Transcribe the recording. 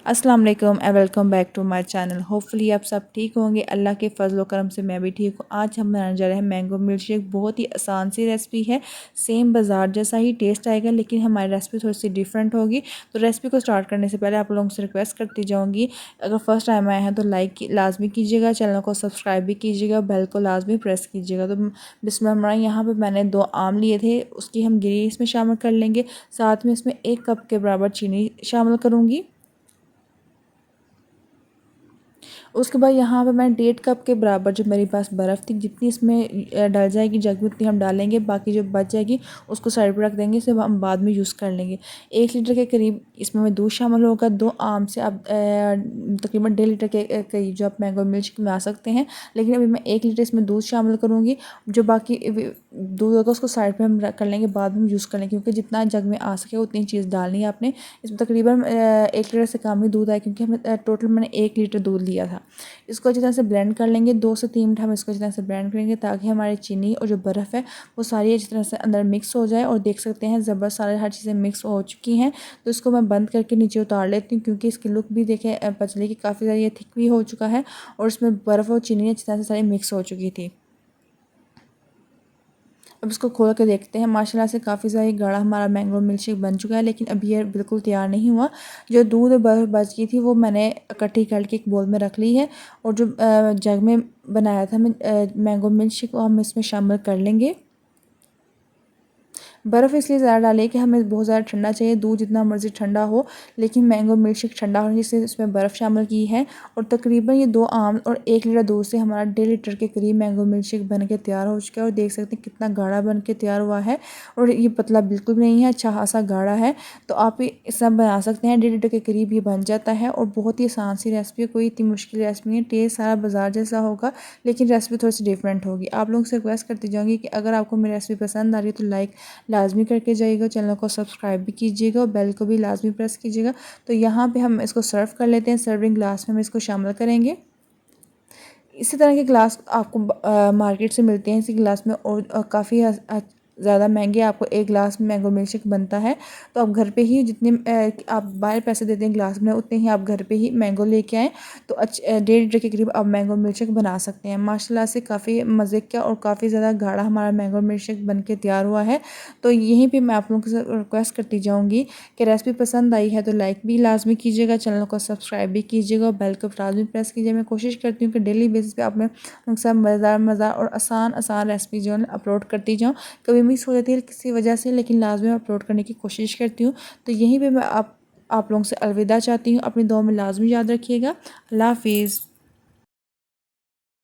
अस्सलाम वालेकुम and welcome back to my channel. Hopefully आप सब ठीक होंगे। अल्लाह के फजल करम से मैं भी ठीक हूँ। आज हम बनाने जा रहे हैं मैंगो मिल्क शेक। बहुत ही आसान सी रेसिपी है, सेम बाज़ार जैसा ही टेस्ट आएगा, लेकिन हमारी रेसिपी थोड़ी सी डिफरेंट होगी। तो रेसिपी को स्टार्ट करने से पहले आप लोगों से रिक्वेस्ट करती जाऊँगी, अगर फर्स्ट टाइम आए हैं तो लाइक लाजमी कीजिएगा, चैनल को सब्सक्राइब भी कीजिएगा, बेल को लाजमी प्रेस कीजिएगा। तो बिस्मिल्लाह, यहाँ पर मैंने 2 आम लिए थे, उसकी हम गिरी इसमें शामिल कर लेंगे। साथ में इसमें 1 कप के बराबर चीनी शामिल करूँगी। उसके बाद यहाँ पे मैं 1.5 कप के बराबर जो मेरे पास बर्फ़ थी, जितनी इसमें डल जाएगी जग में उतनी हम डालेंगे, बाकी जो बच जाएगी उसको साइड पर रख देंगे, इसे हम बाद में यूज़ कर लेंगे। 1 लीटर के करीब इसमें मैं दूध शामिल होगा। 2 आम से आप तकरीबन 1.5 लीटर के करीब जो आप मैंगो मिल्क में आ सकते हैं, लेकिन अभी मैं 1 लीटर इसमें दूध शामिल करूँगी। जो बाकी दूध होगा उसको साइड पर हम कर लेंगे, बाद में यूज़ कर लेंगे, क्योंकि जितना जग में आ सके उतनी चीज़ डालनी है आपने। इसमें तकरीबन 1 लीटर से कम ही दूध आया, क्योंकि हमें टोटल मैंने 1 लीटर दूध लिया था। इसको अच्छी तरह से ब्लेंड कर लेंगे। 2 से 3 मिनट हम इसको अच्छी तरह से ब्लेंड करेंगे, ताकि हमारी चीनी और जो बर्फ़ है वो सारी अच्छी तरह से अंदर मिक्स हो जाए। और देख सकते हैं ज़बरदस्त सारी हर चीज़ें मिक्स हो चुकी हैं। तो इसको मैं बंद करके नीचे उतार लेती हूँ, क्योंकि इसकी लुक भी देखें पतले की काफ़ी ज़्यादा ये थिक भी हो चुका है, और इसमें बर्फ़ और चीनी अच्छी तरह से सारी मिक्स हो चुकी थी। अब इसको खोल के देखते हैं। माशाल्लाह से काफ़ी ज़्यादा गाढ़ा हमारा मैंगो मिल्क शेक बन चुका है, लेकिन अभी ये बिल्कुल तैयार नहीं हुआ। जो दूध और बर्फ़ बच गई थी वो मैंने इकट्ठी करके एक बोल में रख ली है, और जो जग में बनाया था मैं मैंगो मिल्क शेक, वो हम इसमें शामिल कर लेंगे। बर्फ़ इसलिए ज़्यादा डालें कि हमें बहुत ज़्यादा ठंडा चाहिए, दूध जितना मर्ज़ी ठंडा हो, लेकिन मैंगो मिल्क शेक ठंडा होने से इसमें बर्फ़ शामिल की है। और तकरीबन ये 2 आम और 1 लीटर दूध से हमारा 1.5 लीटर के करीब मैंगो मिल्क शेक बन के तैयार हो चुका है। और देख सकते हैं कितना गाढ़ा बन के तैयार हुआ है, और ये पतला बिल्कुल भी नहीं है, अच्छा खासा गाढ़ा है। तो आप ये सब बना सकते हैं। 1.5 लीटर के करीब ये बन जाता है, और बहुत ही आसान सी रेसिपी है, कोई इतनी मुश्किल रेसिपी नहीं है। टेस्ट सारा बाजार जैसा होगा, लेकिन रेसिपी थोड़ी सी डिफरेंट होगी। आप लोगों से रिक्वेस्ट करती जाऊँगी कि अगर आपको मेरी रेसिपी पसंद आ रही है तो लाइक लाजमी करके जाइएगा, चैनल को सब्सक्राइब भी कीजिएगा, और बेल को भी लाजमी प्रेस कीजिएगा। तो यहाँ पे हम इसको सर्व कर लेते हैं। सर्विंग ग्लास में हम इसको शामिल करेंगे। इसी तरह के ग्लास आपको मार्केट से मिलते हैं इसी ग्लास में, और काफ़ी ज़्यादा महंगे आपको 1 ग्लास में मैंगो मिल्क शेक बनता है। तो आप घर पे ही जितने आप बाहर पैसे देते हैं ग्लास में, उतने ही आप घर पे ही मैंगो लेके आएँ, तो 1.5 लीटर के करीब आप मैंगो मिल्क शेक बना सकते हैं। माशाल्लाह से काफ़ी मज़े का और काफ़ी ज़्यादा गाढ़ा हमारा मैंगो मिल्क शेक बन के तैयार हुआ है। तो यहीं पे मैं आप लोगों से रिक्वेस्ट करती जाऊँगी कि रेसिपी पसंद आई है तो लाइक भी लाजमी कीजिएगा, चैनल को सब्सक्राइब भी कीजिएगा, और बेल को लाजमी प्रेस कीजिए। मैं कोशिश करती हूँ कि डेली बेसिस पे आप में सब मज़ेदार और आसान रेसिपी जो है अपलोड करती जाऊँ। कभी मिस हो जाती है किसी वजह से, लेकिन लाजमी अपलोड करने की कोशिश करती हूँ। तो यहीं पे मैं आप लोगों से अलविदा चाहती हूँ। अपनी दुआ में लाजमी याद रखिएगा। अल्लाह हाफिज़।